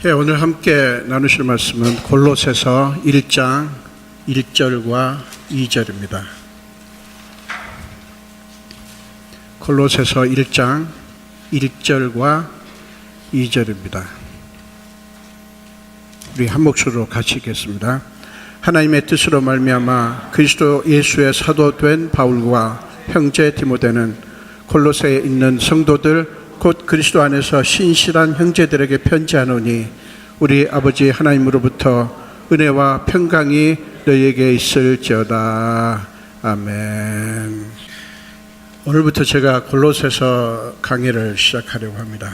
오늘 함께 나누실 말씀은 골로새서 1장 1절과 2절입니다. 골로새서 1장 1절과 2절입니다. 우리 한 목소리로 같이 읽겠습니다. 하나님의 뜻으로 말미암아 그리스도 예수의 사도된 바울과 형제 디모데는 골로새에 있는 성도들 곧 그리스도 안에서 신실한 형제들에게 편지하노니 우리 아버지 하나님으로부터 은혜와 평강이 너희에게 있을지어다. 아멘. 오늘부터 제가 골로새서 강의를 시작하려고 합니다.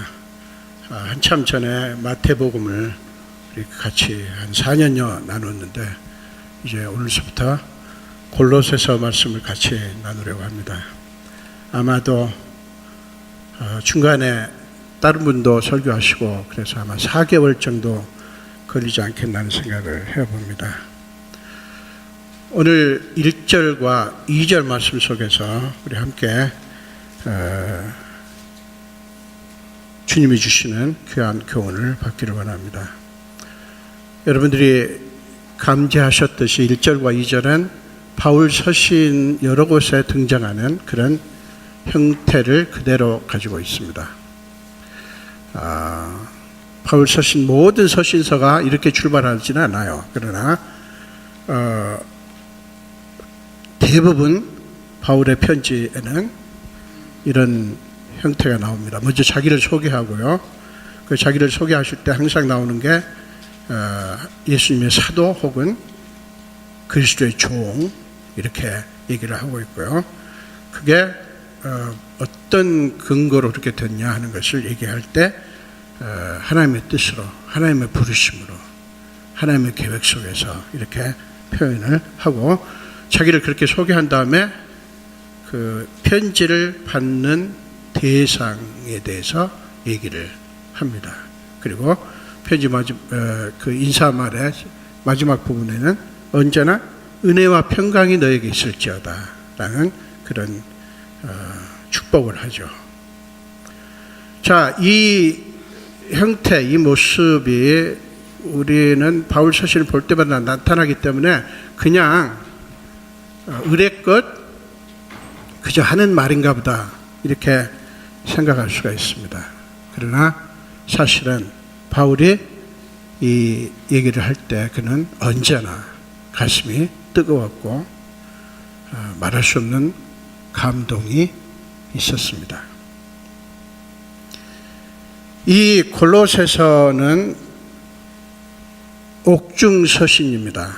한참 전에 마태복음을 같이 한 4년여 나눴는데 이제 오늘부터 골로새서 말씀을 같이 나누려고 합니다. 아마도 중간에 다른 분도 설교하시고 그래서 아마 4개월 정도 걸리지 않겠나는 생각을 해봅니다. 오늘 1절과 2절 말씀 속에서 우리 함께 주님이 주시는 귀한 교훈을 받기를 원합니다. 여러분들이 감지하셨듯이 1절과 2절은 바울 서신 여러 곳에 등장하는 그런 형태를 그대로 가지고 있습니다. 바울 서신 모든 서신서가 이렇게 출발하지는 않아요. 그러나 대부분 바울의 편지에는 이런 형태가 나옵니다. 먼저 자기를 소개하고요. 그 자기를 소개하실 때 항상 나오는 게 예수님의 사도 혹은 그리스도의 종 이렇게 얘기를 하고 있고요. 그게 어떤 근거로 그렇게 됐냐 하는 것을 얘기할 때 하나님의 뜻으로, 하나님의 부르심으로, 하나님의 계획 속에서 이렇게 표현을 하고 자기를 그렇게 소개한 다음에 그 편지를 받는 대상에 대해서 얘기를 합니다. 그리고 편지 그 인사말의 마지막 부분에는 언제나 은혜와 평강이 너에게 있을지어다 라는 그런 축복을 하죠. 자, 이 형태, 이 모습이 우리는 바울 서신을 볼 때마다 나타나기 때문에 그냥 의례껏 그저 하는 말인가 보다 이렇게 생각할 수가 있습니다. 그러나 사실은 바울이 이 얘기를 할 때 그는 언제나 가슴이 뜨거웠고 말할 수 없는 감동이 있었습니다. 이 골로새서는 옥중서신입니다.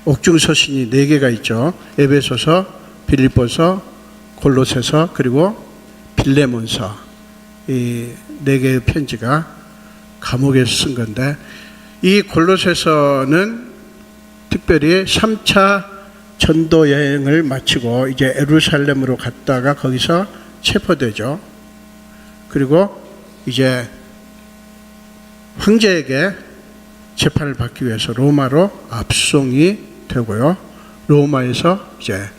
옥중서신이 4개가 있죠. 에베소서, 빌립보서, 골로새서 그리고 빌레몬서 이 4개의 편지가 감옥에서 쓴 건데 이 골로새서는 특별히 3차 전도 여행을 마치고 이제 예루살렘으로 갔다가 거기서 체포되죠. 그리고 이제 황제에게 재판을 받기 위해서 로마로 압송이 되고요. 로마에서 이제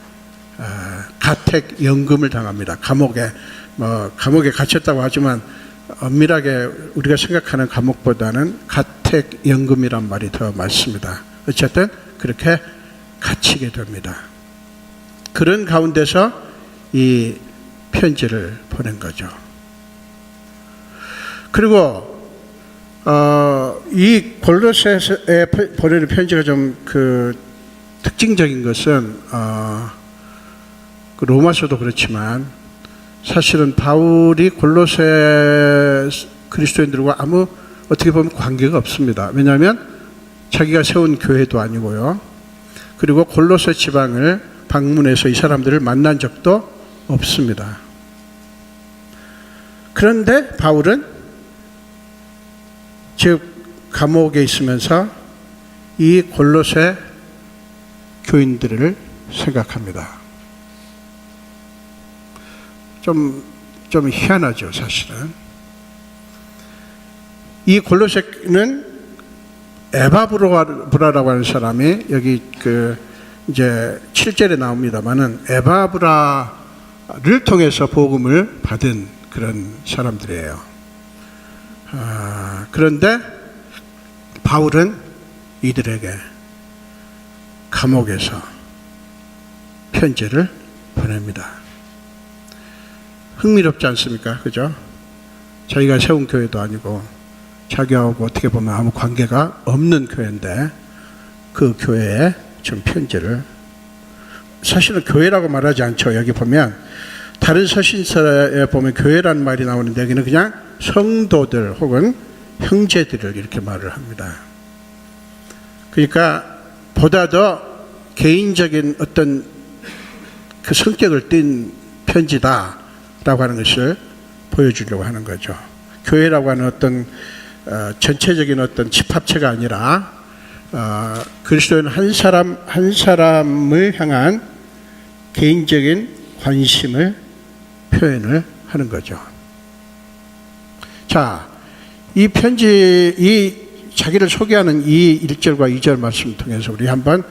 가택연금을 당합니다. 감옥에 갇혔다고 하지만 엄밀하게 우리가 생각하는 감옥보다는 가택연금이란 말이 더 맞습니다. 어쨌든 그렇게 갇히게 됩니다. 그런 가운데서 이 편지를 보낸 거죠. 그리고 이 골로새에 보내는 편지가 좀 그 특징적인 것은 그 로마서도 그렇지만 사실은 바울이 골로새 그리스도인들과 아무 어떻게 보면 관계가 없습니다. 왜냐하면 자기가 세운 교회도 아니고요. 그리고 골로새 지방을 방문해서 이 사람들을 만난 적도 없습니다. 그런데 바울은 즉 감옥에 있으면서 이 골로새 교인들을 생각합니다. 좀 희한하죠, 사실은. 이 골로새는 에바브라라고 하는 사람이 여기 이제 7절에 나옵니다만은 에바브라를 통해서 복음을 받은 그런 사람들이에요. 그런데 바울은 이들에게 감옥에서 편지를 보냅니다. 흥미롭지 않습니까? 그죠? 자기가 세운 교회도 아니고 자기하고 어떻게 보면 아무 관계가 없는 교회인데 그 교회에 좀 편지를, 사실은 교회라고 말하지 않죠. 여기 보면 다른 서신서에 보면 교회라는 말이 나오는데 여기는 그냥 성도들 혹은 형제들을 이렇게 말을 합니다. 그러니까 보다 더 개인적인 어떤 그 성격을 띤 편지다라고 하는 것을 보여주려고 하는 거죠. 교회라고 하는 어떤 전체적인 어떤 집합체가 아니라 그리스도인 한 사람 한 사람을 향한 개인적인 관심을 표현을 하는 거죠. 자, 이 편지, 이 자기를 소개하는 이 1절과 2절 말씀을 통해서 우리 한번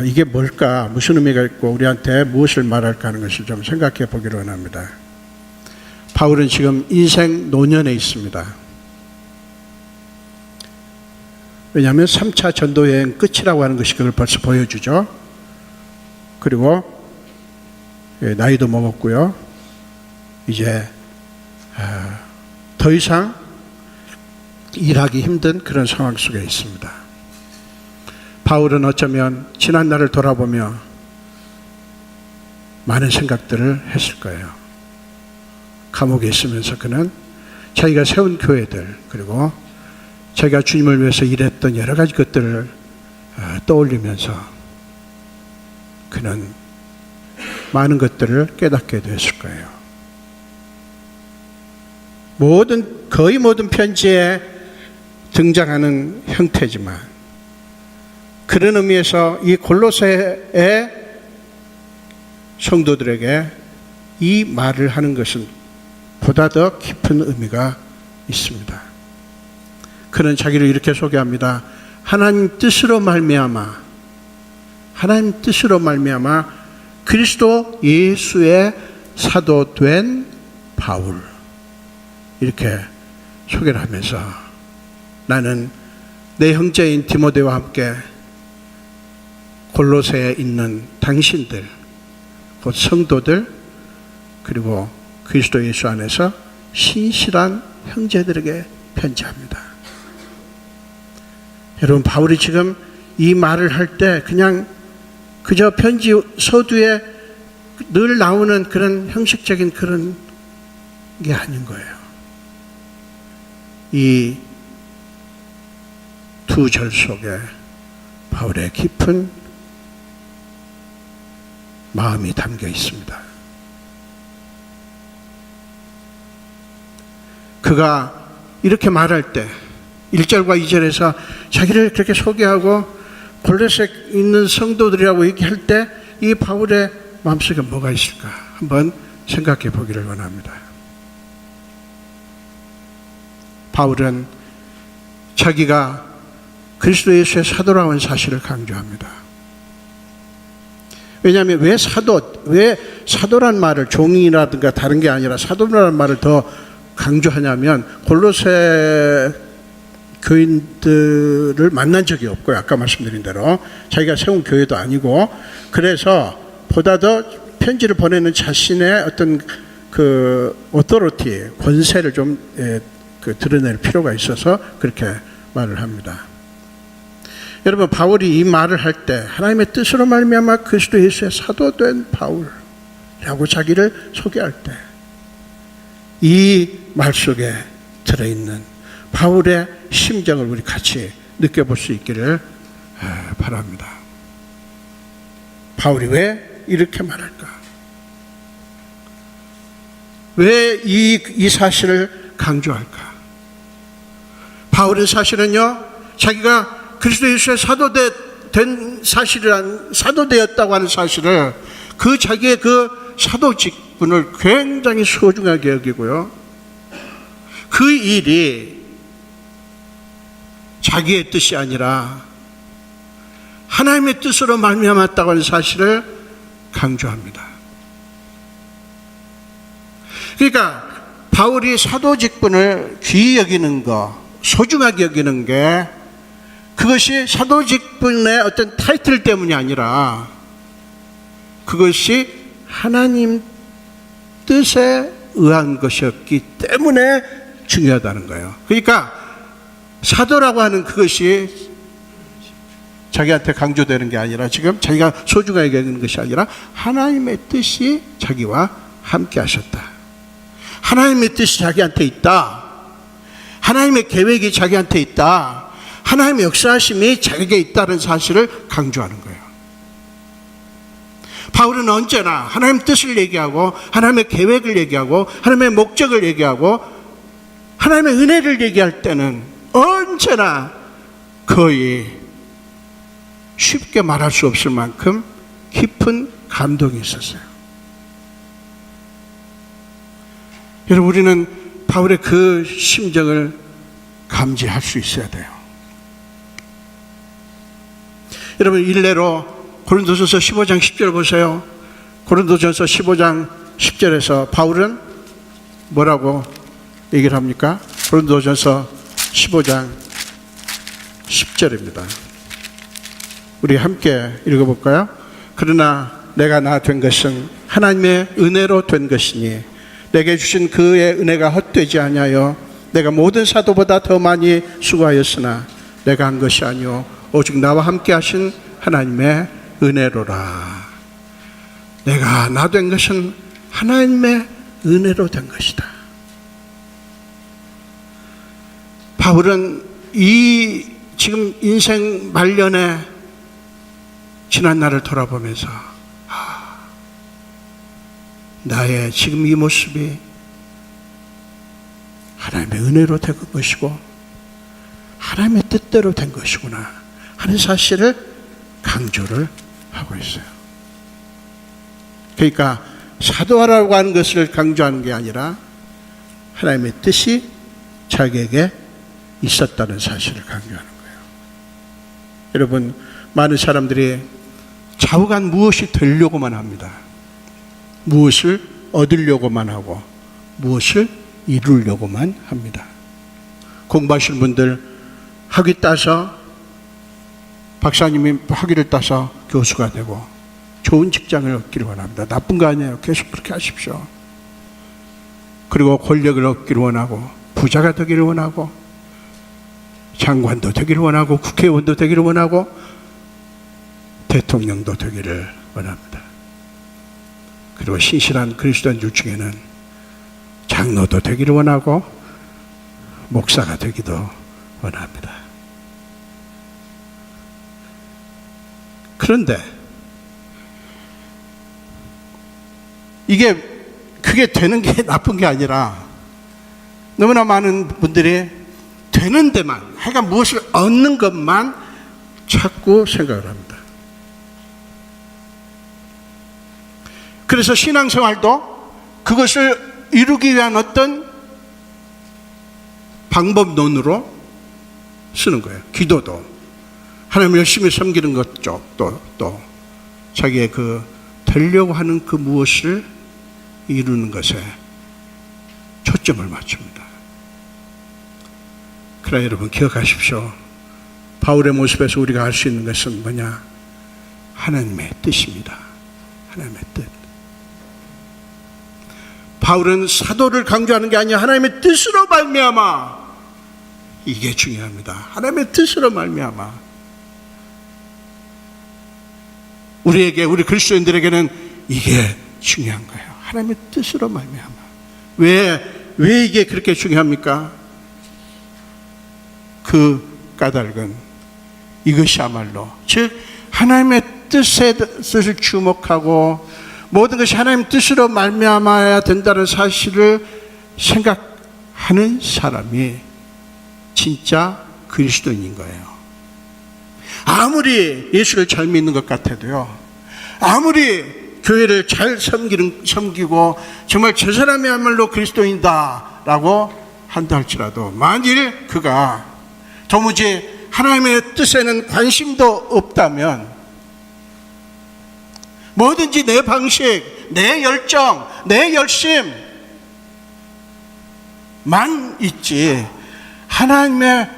이게 뭘까, 무슨 의미가 있고 우리한테 무엇을 말할까 하는 것을 좀 생각해 보기로 원합니다. 바울은 지금 인생 노년에 있습니다. 왜냐하면 3차 전도여행 끝이라고 하는 것이 그걸 벌써 보여주죠. 그리고 나이도 먹었고요. 이제 더 이상 일하기 힘든 그런 상황 속에 있습니다. 바울은 어쩌면 지난 날을 돌아보며 많은 생각들을 했을 거예요. 감옥에 있으면서 그는 자기가 세운 교회들, 그리고 자기가 주님을 위해서 일했던 여러 가지 것들을 떠올리면서 그는 많은 것들을 깨닫게 되었을 거예요. 거의 모든 편지에 등장하는 형태지만 그런 의미에서 이 골로새의 성도들에게 이 말을 하는 것은 보다 더 깊은 의미가 있습니다. 그는 자기를 이렇게 소개합니다. 하나님 뜻으로 말미암아 그리스도 예수의 사도된 바울, 이렇게 소개를 하면서 나는 내 형제인 디모데와 함께 골로새에 있는 당신들, 곧 성도들, 그리고 그리스도 예수 안에서 신실한 형제들에게 편지합니다. 여러분, 바울이 지금 이 말을 할 때 그냥 그저 편지 서두에 늘 나오는 그런 형식적인 그런 게 아닌 거예요. 이 두 절 속에 바울의 깊은 마음이 담겨 있습니다. 그가 이렇게 말할 때 1절과 2절에서 자기를 그렇게 소개하고 골로새에 있는 성도들이라고 얘기할 때 이 바울의 마음속에 뭐가 있을까 한번 생각해 보기를 원합니다. 바울은 자기가 그리스도 예수의 사도라는 사실을 강조합니다. 왜냐하면 왜 사도란 말을 종이라든가 다른 게 아니라 사도라는 말을 더 강조하냐면 골로새 교인들을 만난 적이 없고요. 아까 말씀드린 대로 자기가 세운 교회도 아니고, 그래서 보다 더 편지를 보내는 자신의 어떤 그 오토리티, 권세를 좀 드러낼 필요가 있어서 그렇게 말을 합니다. 여러분, 바울이 이 말을 할 때 하나님의 뜻으로 말미암아 그리스도 예수의 사도된 바울이라고 자기를 소개할 때 이 말 속에 들어있는 바울의 심정을 우리 같이 느껴볼 수 있기를 바랍니다. 바울이 왜 이렇게 말할까? 왜 이 사실을 강조할까? 바울은 사실은요, 자기가 그리스도 예수의 사도된 사도되었다고 하는 사실을, 그 자기의 그 사도 직분을 굉장히 소중하게 여기고요, 그 일이 자기의 뜻이 아니라 하나님의 뜻으로 말미암았다고 하는 사실을 강조합니다. 그러니까 바울이 사도 직분을 귀히 여기는 거, 소중하게 여기는 게 그것이 사도직분의 어떤 타이틀 때문이 아니라 그것이 하나님 뜻에 의한 것이었기 때문에 중요하다는 거예요. 그러니까 사도라고 하는 그것이 자기한테 강조되는 게 아니라 지금 자기가 소중하게 여기는 것이 아니라 하나님의 뜻이 자기와 함께 하셨다. 하나님의 뜻이 자기한테 있다. 하나님의 계획이 자기한테 있다. 하나님의 역사하심이 자기에게 있다는 사실을 강조하는 거예요. 바울은 언제나 하나님의 뜻을 얘기하고 하나님의 계획을 얘기하고 하나님의 목적을 얘기하고 하나님의 은혜를 얘기할 때는 언제나 거의 쉽게 말할 수 없을 만큼 깊은 감동이 있었어요. 여러분, 우리는 바울의 그 심정을 감지할 수 있어야 돼요. 여러분, 일례로 고린도전서 15장 10절 보세요. 고린도전서 15장 10절에서 바울은 뭐라고 얘기를 합니까? 고린도전서 15장 10절입니다. 우리 함께 읽어볼까요? 그러나 내가 나 된 것은 하나님의 은혜로 된 것이니 내게 주신 그의 은혜가 헛되지 아니하여 내가 모든 사도보다 더 많이 수고하였으나 내가 한 것이 아니요 오직 나와 함께 하신 하나님의 은혜로라. 내가 나 된 것은 하나님의 은혜로 된 것이다. 바울은 이 지금 인생 말년에 지난 날을 돌아보면서 나의 지금 이 모습이 하나님의 은혜로 된 것이고 하나님의 뜻대로 된 것이구나 하는 사실을 강조를 하고 있어요. 그러니까 사도하라고 하는 것을 강조하는 게 아니라 하나님의 뜻이 자기에게 있었다는 사실을 강조하는 거예요. 여러분, 많은 사람들이 좌우간 무엇이 되려고만 합니다. 무엇을 얻으려고만 하고 무엇을 이루려고만 합니다. 공부하시는 분들 학위 따서 박사님이 학위를 따서 교수가 되고 좋은 직장을 얻기를 원합니다. 나쁜 거 아니에요. 계속 그렇게 하십시오. 그리고 권력을 얻기를 원하고 부자가 되기를 원하고 장관도 되기를 원하고 국회의원도 되기를 원하고 대통령도 되기를 원합니다. 그리고 신실한 그리스도인들 중에는 장로도 되기를 원하고 목사가 되기도 원합니다. 그런데 그게 되는 게 나쁜 게 아니라 너무나 많은 분들이 되는 데만, 하여간 무엇을 얻는 것만 자꾸 생각을 합니다. 그래서 신앙생활도 그것을 이루기 위한 어떤 방법론으로 쓰는 거예요. 기도도 하나님 열심히 섬기는 것 또 자기의 그 되려고 하는 그 무엇을 이루는 것에 초점을 맞춥니다. 그러나 여러분 기억하십시오. 바울의 모습에서 우리가 알 수 있는 것은 뭐냐? 하나님의 뜻입니다. 하나님의 뜻. 바울은 사도를 강조하는 게 아니라 하나님의 뜻으로 말미암아, 이게 중요합니다. 하나님의 뜻으로 말미암아. 우리 그리스도인들에게는 이게 중요한 거예요. 하나님의 뜻으로 말미암아. 왜 이게 그렇게 중요합니까? 그 까닭은 이것이야말로, 즉 하나님의 뜻을 주목하고 모든 것이 하나님 뜻으로 말미암아야 된다는 사실을 생각하는 사람이 진짜 그리스도인인 거예요. 아무리 예수를 잘 믿는 것 같아도요, 아무리 교회를 잘 섬기고 정말 저 사람이야말로 그리스도인이다 라고 한다 할지라도 만일 그가 도무지 하나님의 뜻에는 관심도 없다면 뭐든지 내 방식, 내 열정, 내 열심만 있지 하나님의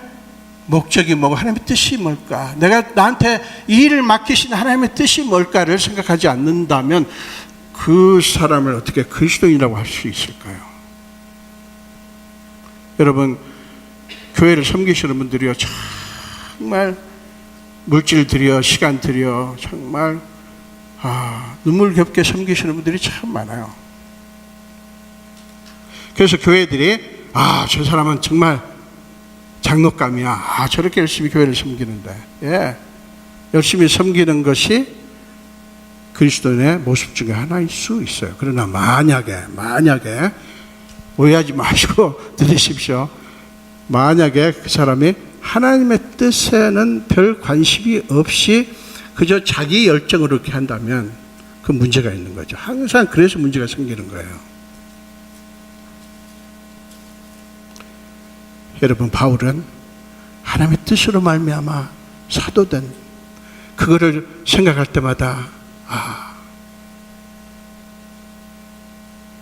목적이 뭐고 하나님의 뜻이 뭘까? 내가 나한테 이 일을 맡기신 하나님의 뜻이 뭘까를 생각하지 않는다면 그 사람을 어떻게 그리스도인이라고 할 수 있을까요? 여러분, 교회를 섬기시는 분들이요, 정말 물질 들여, 시간 들여, 정말 눈물겹게 섬기시는 분들이 참 많아요. 그래서 교회들이 저 사람은 정말 장로감이야. 저렇게 열심히 교회를 섬기는데. 예, 열심히 섬기는 것이 그리스도인의 모습 중에 하나일 수 있어요. 그러나 만약에 오해하지 마시고 들으십시오. 만약에 그 사람이 하나님의 뜻에는 별 관심이 없이 그저 자기 열정으로 이렇게 한다면 그 문제가 있는 거죠. 항상 그래서 문제가 생기는 거예요. 여러분, 바울은 하나님의 뜻으로 말미암아 사도된 그거를 생각할 때마다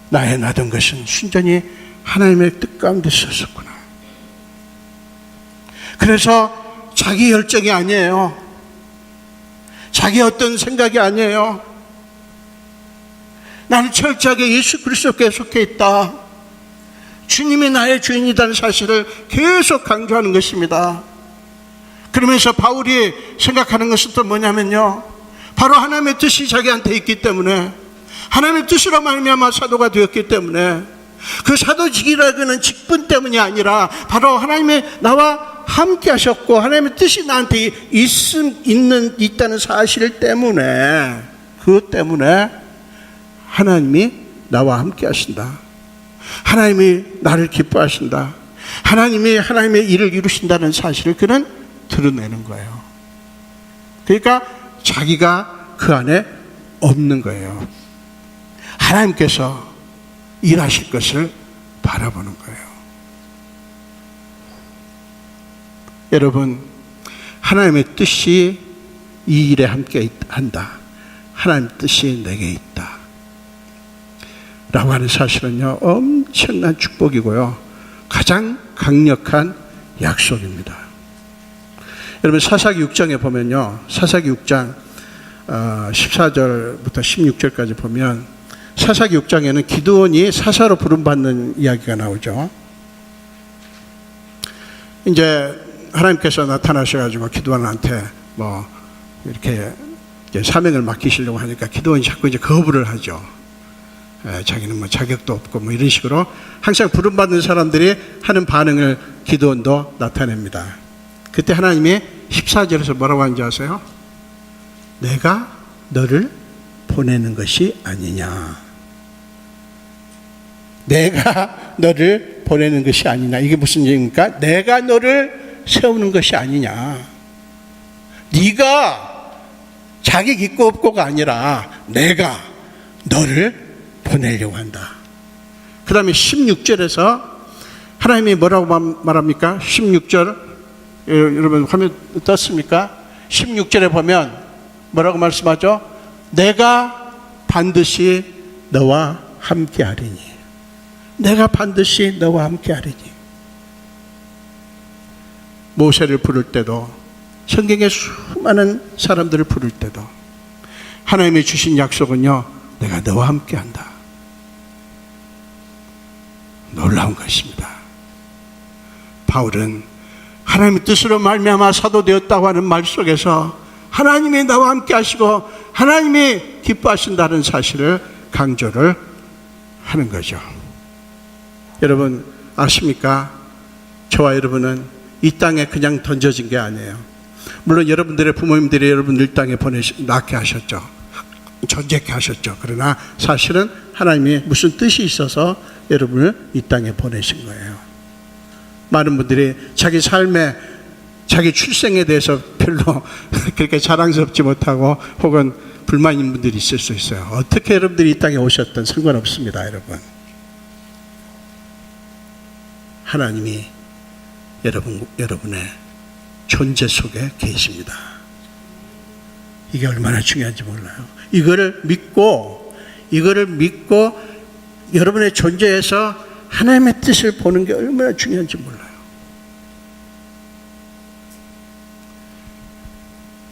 나의 나던 것은 순전히 하나님의 뜻 가운데 있었구나. 그래서 자기 열정이 아니에요. 자기 어떤 생각이 아니에요. 나는 철저하게 예수 그리스도께 속해 있다. 주님이 나의 주인이라는 사실을 계속 강조하는 것입니다. 그러면서 바울이 생각하는 것은 또 뭐냐면요, 바로 하나님의 뜻이 자기한테 있기 때문에, 하나님의 뜻으로 말미암아 사도가 되었기 때문에, 그 사도직이라는 직분 때문이 아니라 바로 하나님의 나와 함께 하셨고 하나님의 뜻이 나한테 있다는 사실 때문에, 그것 때문에 하나님이 나와 함께 하신다. 하나님이 나를 기뻐하신다. 하나님이 하나님의 일을 이루신다는 사실을 그는 드러내는 거예요. 그러니까 자기가 그 안에 없는 거예요. 하나님께서 일하실 것을 바라보는 거예요. 여러분, 하나님의 뜻이 이 일에 함께 한다. 하나님의 뜻이 내게 있다 라고 하는 사실은요, 엄청난 축복이고요, 가장 강력한 약속입니다. 여러분, 사사기 6장에 보면요, 사사기 6장 14절부터 16절까지 보면, 사사기 6장에는 기드온이 사사로 부름받는 이야기가 나오죠. 이제 하나님께서 나타나셔가지고 기드온한테 이렇게 사명을 맡기시려고 하니까 기드온이 자꾸 이제 거부를 하죠. 자기는 자격도 없고 이런 식으로 항상 부름받는 사람들이 하는 반응을 기드온도 나타냅니다. 그때 하나님이 14절에서 뭐라고 하는지 아세요? 내가 너를 보내는 것이 아니냐. 내가 너를 보내는 것이 아니냐. 이게 무슨 얘기입니까? 내가 너를 세우는 것이 아니냐. 네가 자격 있고 없고가 아니라 내가 너를 보내려고 한다. 그 다음에 16절에서 하나님이 뭐라고 말합니까? 16절, 여러분 화면 떴습니까? 16절에 보면 뭐라고 말씀하죠? 내가 반드시 너와 함께 하리니. 내가 반드시 너와 함께 하리니. 모세를 부를 때도, 성경의 수많은 사람들을 부를 때도 하나님이 주신 약속은요, 내가 너와 함께 한다. 놀라운 것입니다. 바울은 하나님의 뜻으로 말미암아 사도 되었다고 하는 말 속에서 하나님이 나와 함께 하시고 하나님이 기뻐하신다는 사실을 강조를 하는 거죠. 여러분 아십니까? 저와 여러분은 이 땅에 그냥 던져진 게 아니에요. 물론 여러분들의 부모님들이 여러분들 이 땅에 낳게 하셨죠. 존재케 하셨죠. 그러나 사실은 하나님이 무슨 뜻이 있어서 여러분을 이 땅에 보내신 거예요. 많은 분들이 자기 삶에, 자기 출생에 대해서 별로 그렇게 자랑스럽지 못하고 혹은 불만인 분들이 있을 수 있어요. 어떻게 여러분들이 이 땅에 오셨든 상관없습니다. 여러분, 하나님이 여러분의 존재 속에 계십니다. 이게 얼마나 중요한지 몰라요. 이거를 믿고 여러분의 존재에서 하나님의 뜻을 보는 게 얼마나 중요한지 몰라요.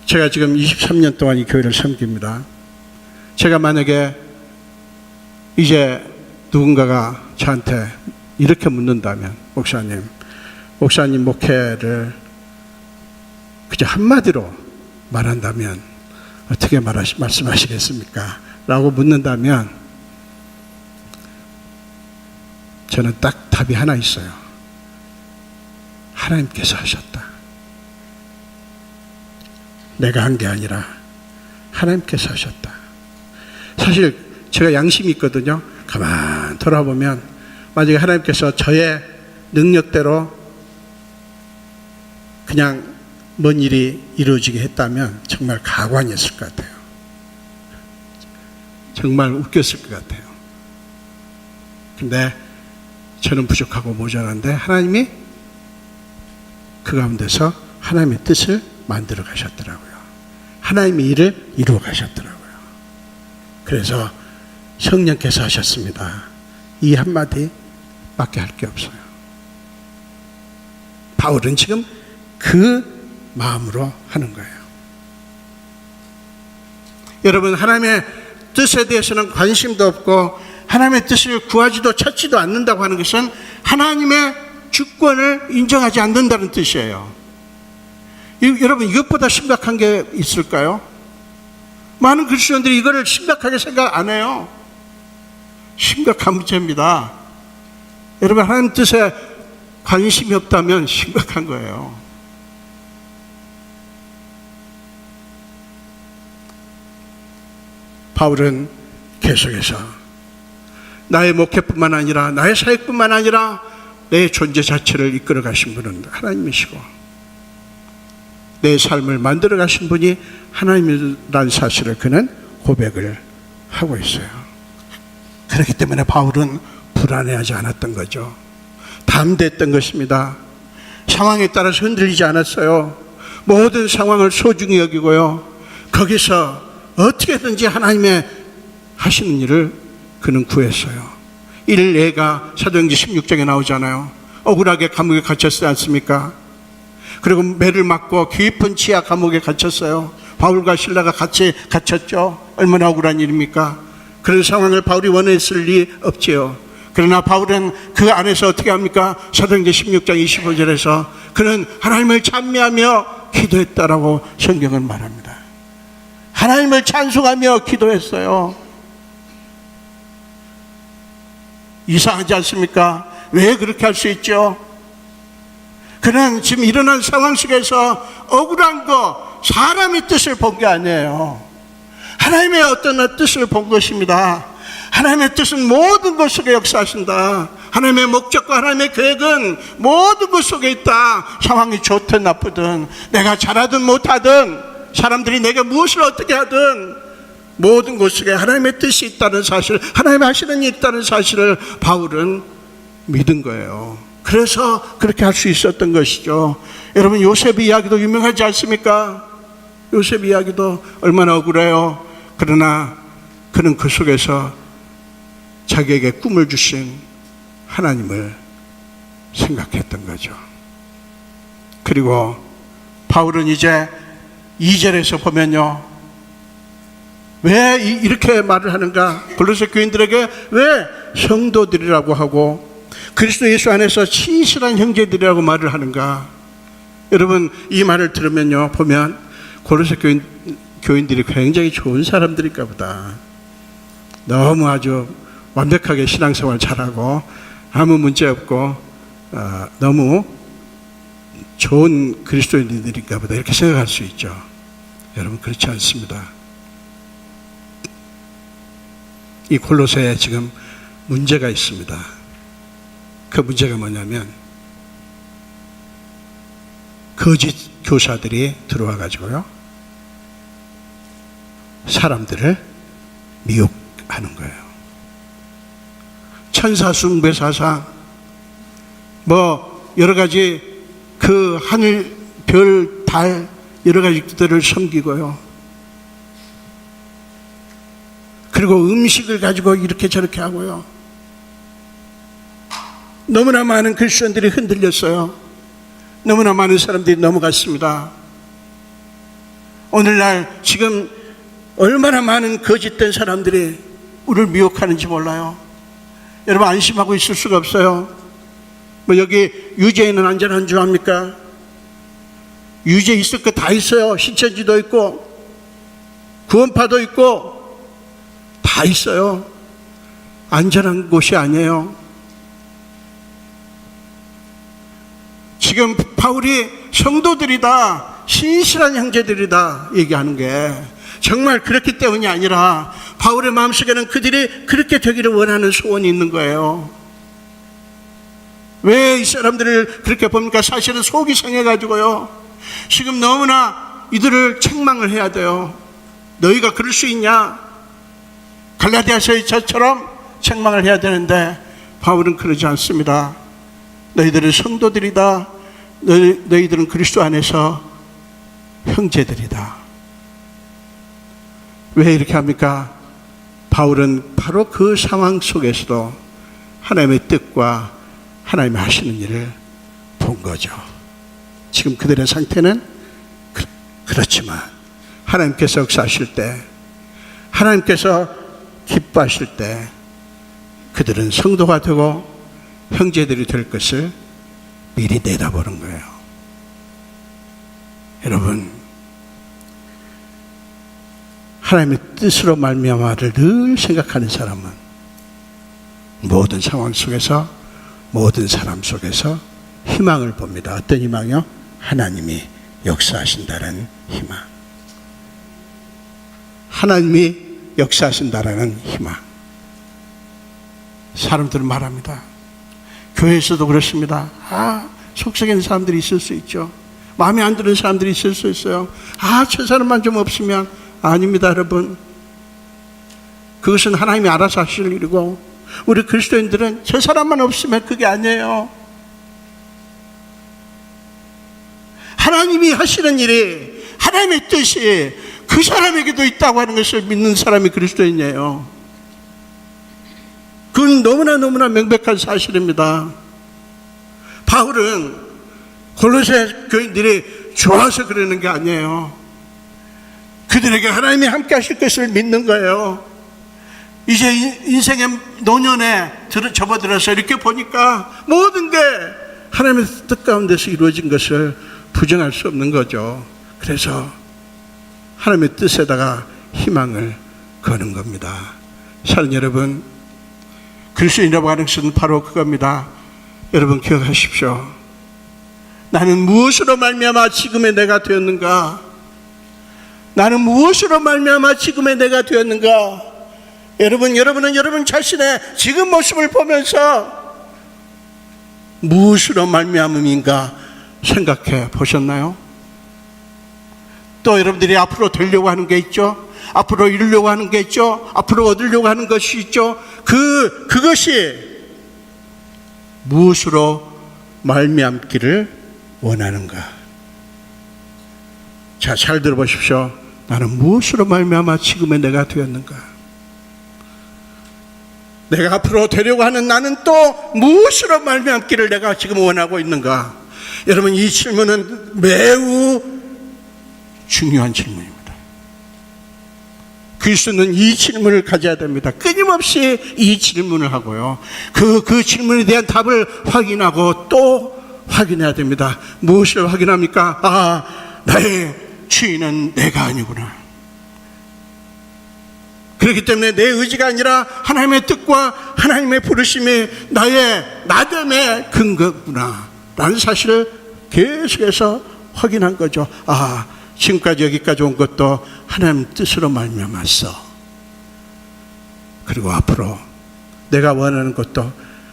제가 지금 23년 동안 이 교회를 섬깁니다. 제가 만약에 이제 누군가가 저한테 이렇게 묻는다면, 목사님 목회를 그저 한마디로 말한다면 어떻게 말씀하시겠습니까? 라고 묻는다면 저는 딱 답이 하나 있어요. 하나님께서 하셨다. 내가 한 게 아니라 하나님께서 하셨다. 사실 제가 양심이 있거든요. 가만 돌아보면 만약에 하나님께서 저의 능력대로 그냥 뭔 일이 이루어지게 했다면 정말 가관이었을 것 같아요. 정말 웃겼을 것 같아요. 근데 저는 부족하고 모자란데 하나님이 그 가운데서 하나님의 뜻을 만들어 가셨더라고요. 하나님의 일을 이루어 가셨더라고요. 그래서 성령께서 하셨습니다. 이 한마디밖에 할 게 없어요. 바울은 지금 그 마음으로 하는 거예요. 여러분, 하나님의 뜻에 대해서는 관심도 없고 하나님의 뜻을 구하지도 찾지도 않는다고 하는 것은 하나님의 주권을 인정하지 않는다는 뜻이에요. 여러분, 이것보다 심각한 게 있을까요? 많은 그리스도인들이 이거를 심각하게 생각 안 해요. 심각한 문제입니다. 여러분, 하나님 뜻에 관심이 없다면 심각한 거예요. 바울은 계속해서 나의 목회뿐만 아니라 나의 사역뿐만 아니라 내 존재 자체를 이끌어 가신 분은 하나님이시고 내 삶을 만들어 가신 분이 하나님이라는 사실을 그는 고백을 하고 있어요. 그렇기 때문에 바울은 불안해하지 않았던 거죠. 담대했던 것입니다. 상황에 따라서 흔들리지 않았어요. 모든 상황을 소중히 여기고요. 거기서 어떻게든지 하나님의 하시는 일을 그는 구했어요. 이를 예가 사도행전 16장에 나오잖아요. 억울하게 감옥에 갇혔지 않습니까? 그리고 매를 맞고 깊은 지하 감옥에 갇혔어요. 바울과 실라가 같이 갇혔죠. 얼마나 억울한 일입니까? 그런 상황을 바울이 원했을 리 없지요. 그러나 바울은 그 안에서 어떻게 합니까? 사도행전 16장 25절에서 그는 하나님을 찬미하며 기도했다라고 성경은 말합니다. 하나님을 찬송하며 기도했어요. 이상하지 않습니까? 왜 그렇게 할 수 있죠? 그는 지금 일어난 상황 속에서 억울한 거, 사람의 뜻을 본 게 아니에요. 하나님의 어떤 뜻을 본 것입니다. 하나님의 뜻은 모든 것 속에 역사하신다. 하나님의 목적과 하나님의 계획은 모든 것 속에 있다. 상황이 좋든 나쁘든, 내가 잘하든 못하든, 사람들이 내가 무엇을 어떻게 하든 모든 것 속에 하나님의 뜻이 있다는 사실, 하나님이 하시는 일이 있다는 사실을 바울은 믿은 거예요. 그래서 그렇게 할 수 있었던 것이죠. 여러분, 요셉 이야기도 유명하지 않습니까? 요셉 이야기도 얼마나 억울해요. 그러나 그는 그 속에서 자기에게 꿈을 주신 하나님을 생각했던 거죠. 그리고 바울은 이제 2절에서 보면요, 왜 이렇게 말을 하는가? 골로새 교인들에게 왜 성도들이라고 하고 그리스도 예수 안에서 신실한 형제들이라고 말을 하는가? 여러분, 이 말을 들으면요, 보면 골로새 교인들이 굉장히 좋은 사람들일까 보다. 너무 아주 완벽하게 신앙생활 잘하고 아무 문제 없고 너무 좋은 그리스도인들인가 보다, 이렇게 생각할 수 있죠. 여러분, 그렇지 않습니다. 이 골로새에 지금 문제가 있습니다. 그 문제가 뭐냐면 거짓 교사들이 들어와 가지고요, 사람들을 미혹하는 거예요. 천사 숭배 사상, 뭐 여러 가지 그 하늘, 별, 달 여러 가지들을 섬기고요. 그리고 음식을 가지고 이렇게 저렇게 하고요. 너무나 많은 오늘날 지금 얼마나 많은 거짓된 사람들이 우리를 미혹하는지 몰라요. 여러분 안심하고 있을 수가 없어요. 뭐 여기 유죄인은 안전한 줄 압니까? 유죄 있을 거 다 있어요. 신천지도 있고 구원파도 있고 다 있어요. 안전한 곳이 아니에요. 지금 바울이 성도들이다, 신실한 형제들이다 얘기하는 게 정말 그렇기 때문이 아니라 바울의 마음속에는 그들이 그렇게 되기를 원하는 소원이 있는 거예요. 왜 이 사람들을 그렇게 봅니까? 사실은 속이 상해가지고요, 지금 너무나 이들을 책망을 해야 돼요. 너희가 그럴 수 있냐? 갈라디아서의 저처럼 책망을 해야 되는데 바울은 그러지 않습니다. 너희들은 성도들이다. 너희들은 그리스도 안에서 형제들이다. 왜 이렇게 합니까? 바울은 바로 그 상황 속에서도 하나님의 뜻과 하나님이 하시는 일을 본 거죠. 지금 그들의 상태는 그렇지만 하나님께서 역사하실 때, 하나님께서 기뻐하실 때 그들은 성도가 되고 형제들이 될 것을 미리 내다보는 거예요. 여러분, 하나님의 뜻으로 말미암아를 늘 생각하는 사람은 모든 상황 속에서, 모든 사람 속에서 희망을 봅니다. 어떤 희망이요? 하나님이 역사하신다는 희망. 하나님이 역사하신다라는 희망. 사람들은 말합니다. 교회에서도 그렇습니다. 속썩이는 사람들이 있을 수 있죠. 마음에 안 드는 사람들이 있을 수 있어요. 저 사람만 좀 없으면. 아닙니다, 여러분. 그것은 하나님이 알아서 하실 일이고, 우리 그리스도인들은 저 사람만 없으면 그게 아니에요. 하나님이 하시는 일이, 하나님의 뜻이 그 사람에게도 있다고 하는 것을 믿는 사람이 그리스도인이에요. 그건 너무나 명백한 사실입니다. 바울은 골로새 교인들이 좋아서 그러는 게 아니에요. 그들에게 하나님이 함께 하실 것을 믿는 거예요. 이제 인생의 노년에 접어들어서 이렇게 보니까 모든 게 하나님의 뜻 가운데서 이루어진 것을 부정할 수 없는 거죠. 그래서 하나님의 뜻에다가 희망을 거는 겁니다. 사랑 여러분, 그리스도인이라고 하는 것은 바로 그겁니다. 여러분 기억하십시오. 나는 무엇으로 말미암아 지금의 내가 되었는가? 나는 무엇으로 말미암아 지금의 내가 되었는가? 여러분은 여러분 자신의 지금 모습을 보면서 무엇으로 말미암음인가 생각해 보셨나요? 또 여러분들이 앞으로 되려고 하는 게 있죠. 앞으로 이루려고 하는 게 있죠. 앞으로 얻으려고 하는 것이 있죠. 그것이 무엇으로 말미암기를 원하는가? 자, 잘 들어보십시오. 나는 무엇으로 말미암아 지금의 내가 되었는가? 내가 앞으로 되려고 하는 나는 또 무엇으로 말미암기를 내가 지금 원하고 있는가? 여러분, 이 질문은 매우 중요한 질문입니다. 그리스도는 이 질문을 가져야 됩니다. 끊임없이 이 질문을 하고요, 그 질문에 대한 답을 확인하고 또 확인해야 됩니다. 무엇을 확인합니까? 나의 주인은 내가 아니구나. 그렇기 때문에 내 의지가 아니라 하나님의 뜻과 하나님의 부르심이 나의 나됨의 근거구나 라는 사실을 계속해서 확인한 거죠. 지금까지 여기까지 온 것도 하나님 뜻으로 말미암았어. 그리고 앞으로 내가 원하는 것도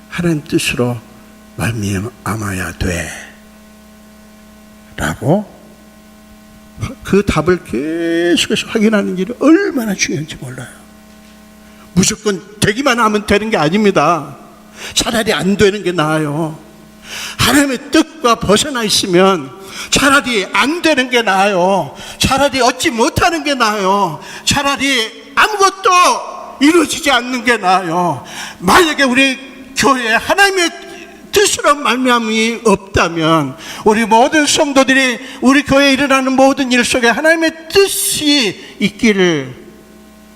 하나님 뜻으로 말미암아야 돼 라고 그 답을 계속해서 확인하는 일이 얼마나 중요한지 몰라요. 무조건 되기만 하면 되는 게 아닙니다. 차라리 안 되는 게 나아요. 하나님의 뜻과 벗어나 있으면 차라리 안 되는 게 나아요. 차라리 얻지 못하는 게 나아요. 차라리 아무것도 이루어지지 않는 게 나아요. 만약에 우리 교회에 하나님의 뜻으로 말미암이 없다면 우리 모든 성도들이 우리 교회에 일어나는 모든 일 속에 하나님의 뜻이 있기를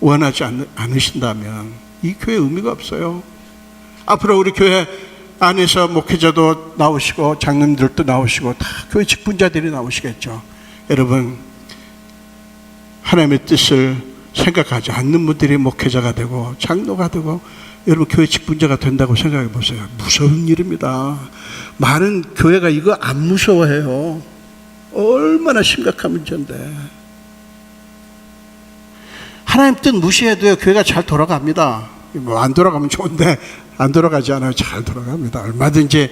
원하지 않으신다면 이 교회 의미가 없어요. 앞으로 우리 교회 안에서 목회자도 나오시고 장로님들도 나오시고 다 교회 직분자들이 나오시겠죠. 여러분, 하나님의 뜻을 생각하지 않는 분들이 목회자가 되고 장로가 되고 여러분 교회 직분자가 된다고 생각해 보세요. 무서운 일입니다. 많은 교회가 이거 안 무서워해요. 얼마나 심각한 문제인데. 하나님 뜻 무시해도요, 교회가 잘 돌아갑니다. 뭐 안 돌아가면 좋은데 안 돌아가지 않아요. 잘 돌아갑니다. 얼마든지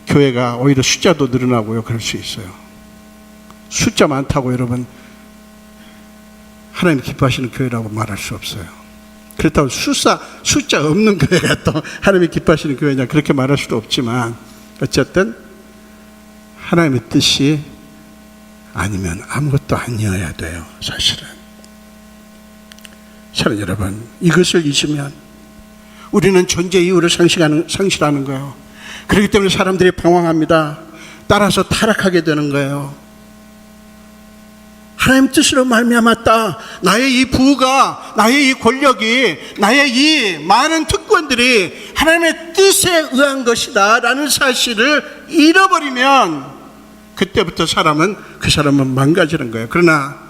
교회가 오히려 숫자도 늘어나고요, 그럴 수 있어요. 숫자 많다고 여러분 하나님 기뻐하시는 교회라고 말할 수 없어요. 그렇다고 숫자 없는 교회가 또 하나님이 기뻐하시는 교회냐 그렇게 말할 수도 없지만 어쨌든 하나님의 뜻이 아니면 아무것도 아니어야 돼요. 사실은 여러분, 이것을 잊으면 우리는 존재 이유를 상실하는 거예요. 그렇기 때문에 사람들이 방황합니다. 따라서 타락하게 되는 거예요. 하나님 뜻으로 말미암았다. 나의 이 부가, 나의 이 권력이, 나의 이 많은 특권들이 하나님의 뜻에 의한 것이다 라는 사실을 잃어버리면 그때부터 그 사람은 망가지는 거예요. 그러나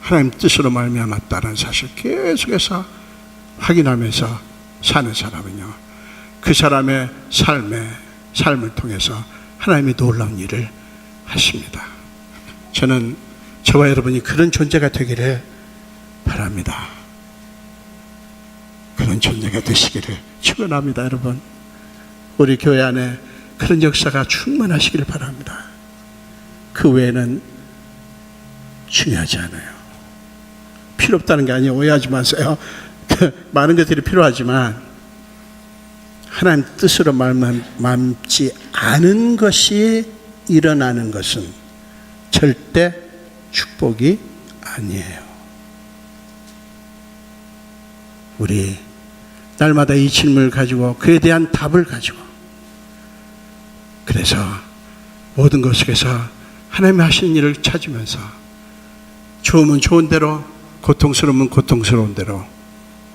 하나님 뜻으로 말미암았다는 사실 계속해서 확인하면서 사는 사람은요, 그 사람의 삶을 통해서 하나님이 놀라운 일을 하십니다. 저는 저와 여러분이 그런 존재가 되기를 바랍니다. 그런 존재가 되시기를 축원합니다. 여러분, 우리 교회 안에 그런 역사가 충만하시기를 바랍니다. 그 외에는 중요하지 않아요. 필요 없다는 게 아니에요. 오해하지 마세요. 많은 것들이 필요하지만 하나님 뜻으로 말미암지 않은 것이 일어나는 것은 절대 축복이 아니에요. 우리 날마다 이 질문을 가지고 그에 대한 답을 가지고 그래서 모든 것 속에서 하나님이 하시는 일을 찾으면서 좋으면 좋은 대로, 고통스러우면 고통스러운 대로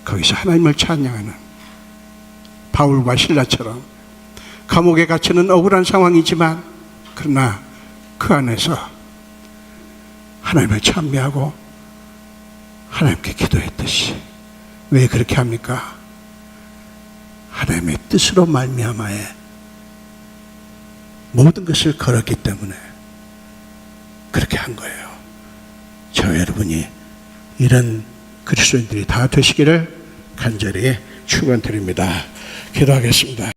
거기서 하나님을 찬양하는 바울과 실라처럼 감옥에 갇히는 억울한 상황이지만 그러나 그 안에서 하나님을 찬미하고 하나님께 기도했듯이. 왜 그렇게 합니까? 하나님의 뜻으로 말미암아에 모든 것을 걸었기 때문에 그렇게 한 거예요. 저 여러분이 이런 그리스도인들이 다 되시기를 간절히 축원드립니다. 기도하겠습니다.